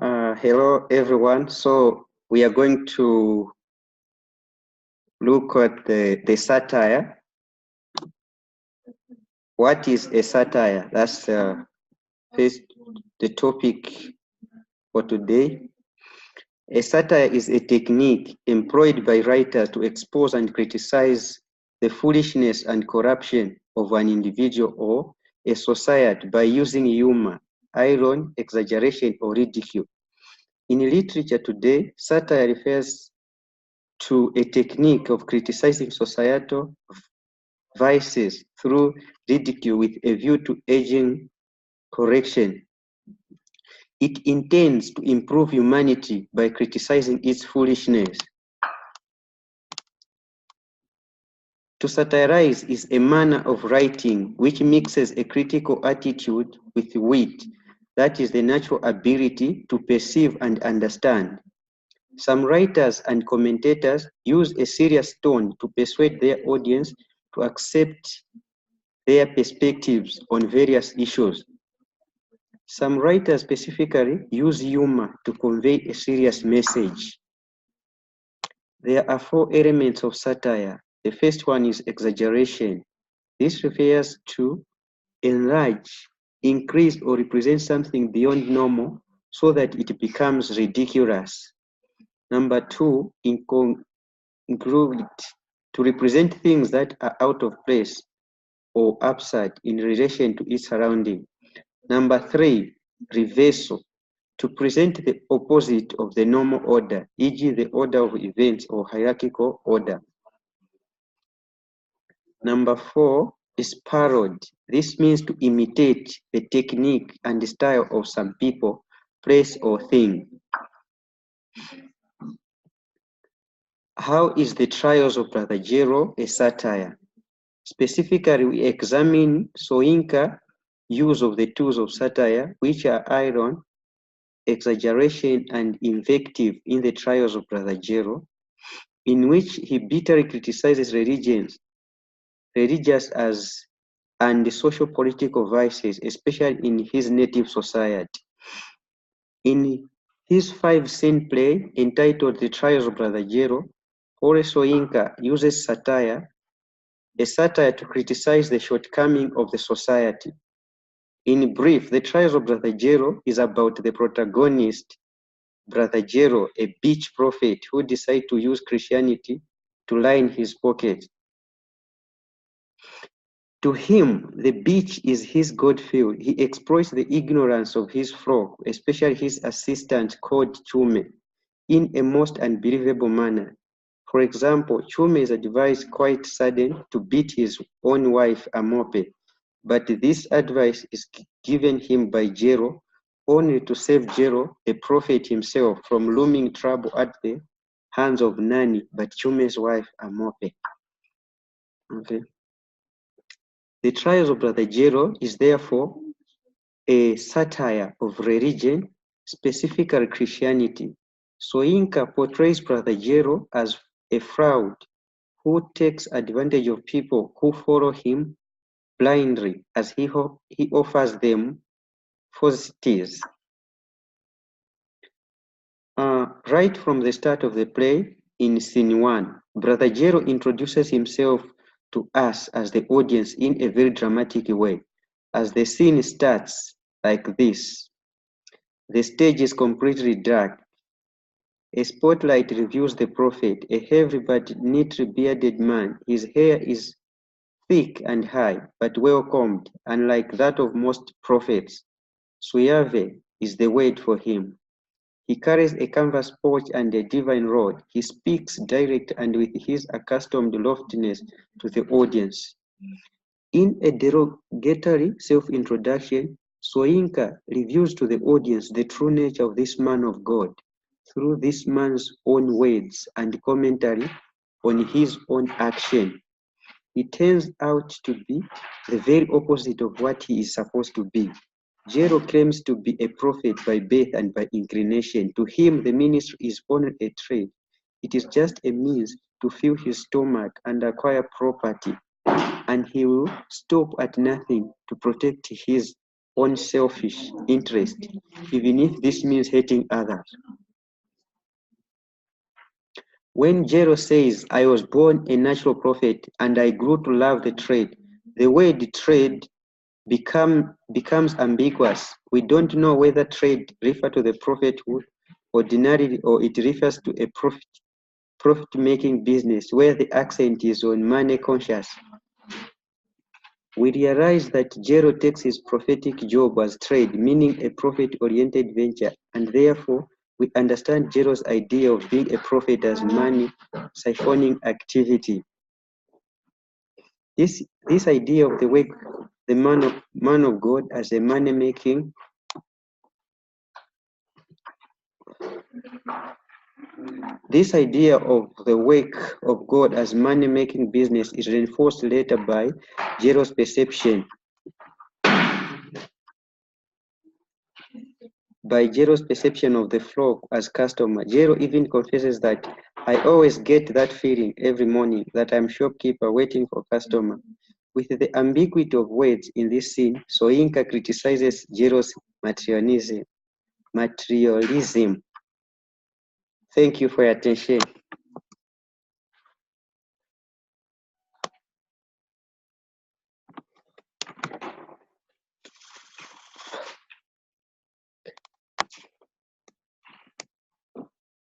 Hello, everyone. So we are going to look at the satire. What is a satire? That's first the topic for today. A satire is a technique employed by writers to expose and criticize the foolishness and corruption of an individual or a society by using humor, irony, exaggeration, or ridicule. In literature today, satire refers to a technique of criticizing societal vices through ridicule with a view to aging correction. It intends to improve humanity by criticizing its foolishness. To satirize is a manner of writing which mixes a critical attitude with wit, that is the natural ability to perceive and understand. Some writers and commentators use a serious tone to persuade their audience to accept their perspectives on various issues. Some writers specifically use humor to convey a serious message. There are four elements of satire. The first one is exaggeration. This refers to enlarge, increase, or represent something beyond normal so that it becomes ridiculous. Number two, incongruity, to represent things that are out of place or absurd in relation to its surrounding. Number three, reversal, to present the opposite of the normal order, e.g. the order of events or hierarchical order. Number four is parody. This means to imitate the technique and the style of some people, place, or thing. How is the Trials of Brother Jero a satire? Specifically, we examine Soyinka's use of the tools of satire, which are irony, exaggeration, and invective in the Trials of Brother Jero, in which he bitterly criticizes religious and the social political vices, especially in his native society. In his 5-scene play entitled The Trials of Brother Jero, Horace Soyinka uses a satire to criticize the shortcomings of the society. In brief, The Trials of Brother Jero is about the protagonist, Brother Jero, a beach prophet who decides to use Christianity to line his pockets. To him, the beach is his God-field. He exploits the ignorance of his flock, especially his assistant called Chume, in a most unbelievable manner. For example, Chume is advised quite sudden to beat his own wife Amope, but this advice is given him by Jero only to save Jero, a prophet himself, from looming trouble at the hands of Nani, but Chume's wife Amope. Okay. The Trials of Brother Jero is therefore a satire of religion, specifically Christianity. Soyinka portrays Brother Jero as a fraud who takes advantage of people who follow him blindly as he offers them falsities. Right from the start of the play, in scene 1, Brother Jero introduces himself to us as the audience in a very dramatic way. As the scene starts like this, the stage is completely dark. A spotlight reveals the prophet, a heavy but neatly bearded man. His hair is thick and high, but well combed, unlike that of most prophets. Suave is the word for him. He carries a canvas pouch and a divine rod. He speaks direct and with his accustomed loftiness to the audience. In a derogatory self-introduction, Soyinka reveals to the audience the true nature of this man of God through this man's own words and commentary on his own action. He turns out to be the very opposite of what he is supposed to be. Jero claims to be a prophet by birth and by inclination. To him, the ministry is only a trade. It is just a means to fill his stomach and acquire property, and he will stop at nothing to protect his own selfish interest. even if this means hating others. When Jero says, I was born a natural prophet and I grew to love the trade, the word trade becomes ambiguous. We don't know whether trade refers to the prophethood ordinarily or it refers to a profit-making business where the accent is on money conscious. We realize that Jero takes his prophetic job as trade, meaning a profit-oriented venture, and therefore we understand Jero's idea of being a prophet as money siphoning activity. This idea of the man of God as a money-making This idea of the work of God as money-making business is reinforced later by Jero's perception. Of the flock as customer. Jero even confesses that I always get that feeling every morning that I'm shopkeeper waiting for customer. With the ambiguity of words in this scene, Soyinka criticizes Jero's materialism. Thank you for your attention.